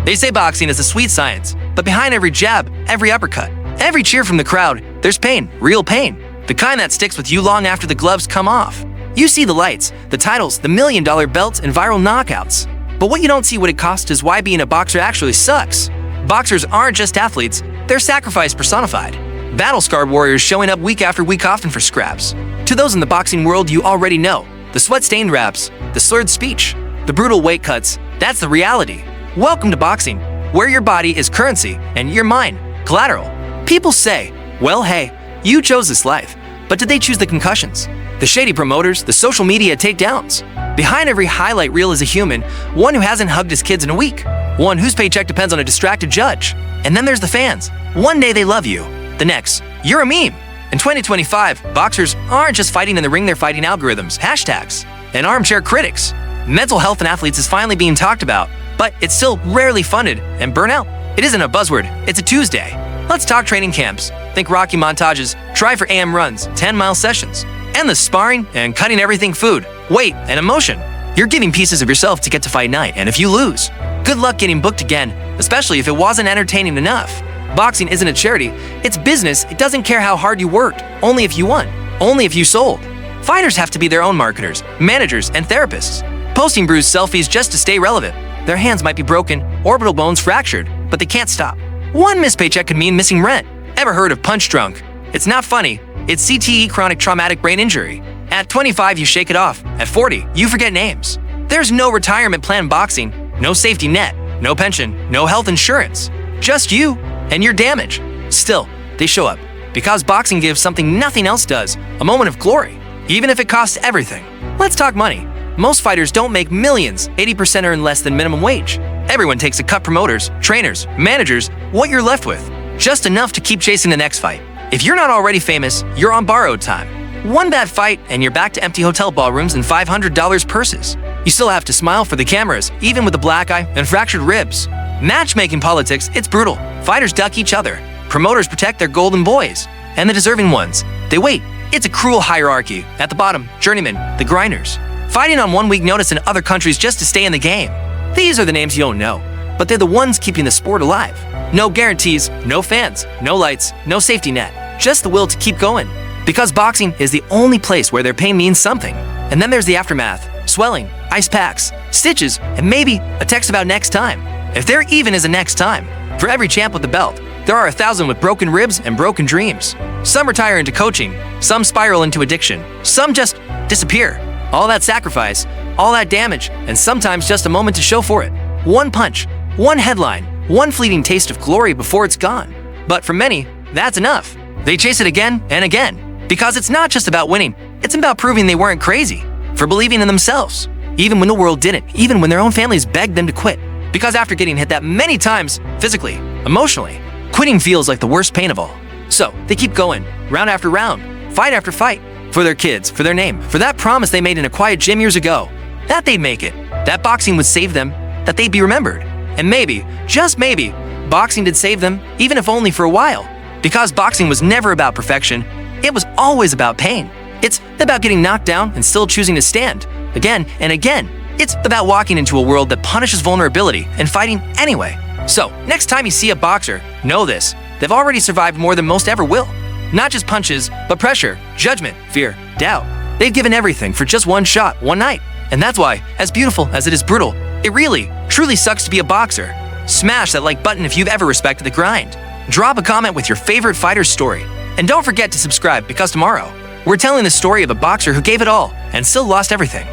They say boxing is a sweet science, but behind every jab, every uppercut, every cheer from the crowd, there's pain, real pain. The kind that sticks with you long after the gloves come off. You see the lights, the titles, the million-dollar belts, and viral knockouts. But what you don't see what it costs is why being a boxer actually sucks. Boxers aren't just athletes, they're sacrifice personified. Battle-scarred warriors showing up week after week often for scraps. To those in the boxing world you already know, the sweat-stained raps, the slurred speech, the brutal weight cuts, that's the reality. Welcome to boxing, where your body is currency and your mind, collateral. People say, well, hey, you chose this life, but did they choose the concussions? The shady promoters, the social media takedowns. Behind every highlight reel is a human, one who hasn't hugged his kids in a week, one whose paycheck depends on a distracted judge. And then there's the fans. One day they love you, the next, you're a meme. In 2025, boxers aren't just fighting in the ring, they're fighting algorithms, hashtags, and armchair critics. Mental health in athletes is finally being talked about, but it's still rarely funded, and burnout? It isn't a buzzword, it's a Tuesday. Let's talk training camps. Think Rocky montages, try for AM runs, 10-mile sessions, endless sparring, and cutting everything food, weight, and emotion. You're giving pieces of yourself to get to fight night, and if you lose, good luck getting booked again, especially if it wasn't entertaining enough. Boxing isn't a charity, it's business. It doesn't care how hard you worked, only if you won, only if you sold. Fighters have to be their own marketers, managers, and therapists, posting bruised selfies just to stay relevant. Their hands might be broken, orbital bones fractured, but they can't stop. One missed paycheck could mean missing rent. Ever heard of punch drunk? It's not funny, it's CTE, chronic traumatic brain injury. At 25, you shake it off. At 40, you forget names. There's no retirement plan in boxing, no safety net, no pension, no health insurance. Just you and your damage. Still, they show up because boxing gives something nothing else does, a moment of glory, even if it costs everything. Let's talk money. Most fighters don't make millions, 80% earn less than minimum wage. Everyone takes a cut: promoters, trainers, managers, what you're left with. Just enough to keep chasing the next fight. If you're not already famous, you're on borrowed time. One bad fight and you're back to empty hotel ballrooms and $500 purses. You still have to smile for the cameras, even with a black eye and fractured ribs. Matchmaking politics, it's brutal. Fighters duck each other. Promoters protect their golden boys. And the deserving ones, they wait. It's a cruel hierarchy. At the bottom, journeymen, the grinders, fighting on 1 week notice in other countries just to stay in the game. These are the names you don't know, but they're the ones keeping the sport alive. No guarantees, no fans, no lights, no safety net, just the will to keep going. Because boxing is the only place where their pain means something. And then there's the aftermath, swelling, ice packs, stitches, and maybe a text about next time. If there even is a next time. For every champ with a belt, there are 1,000 with broken ribs and broken dreams. Some retire into coaching, some spiral into addiction, some just disappear. All that sacrifice, all that damage, and sometimes just a moment to show for it. One punch, one headline, one fleeting taste of glory before it's gone. But for many, that's enough. They chase it again and again. Because it's not just about winning, it's about proving they weren't crazy, for believing in themselves, even when the world didn't, even when their own families begged them to quit. Because after getting hit that many times, physically, emotionally, quitting feels like the worst pain of all. So they keep going, round after round, fight after fight, for their kids, for their name, for that promise they made in a quiet gym years ago, that they'd make it, that boxing would save them, that they'd be remembered. And maybe, just maybe, boxing did save them, even if only for a while. Because boxing was never about perfection, it was always about pain. It's about getting knocked down and still choosing to stand, again and again. It's about walking into a world that punishes vulnerability and fighting anyway. So, next time you see a boxer, know this: they've already survived more than most ever will. Not just punches, but pressure, judgment, fear, doubt. They've given everything for just one shot, one night. And that's why, as beautiful as it is brutal, it really, truly sucks to be a boxer. Smash that like button if you've ever respected the grind. Drop a comment with your favorite fighter's story. And don't forget to subscribe, because tomorrow, we're telling the story of a boxer who gave it all and still lost everything.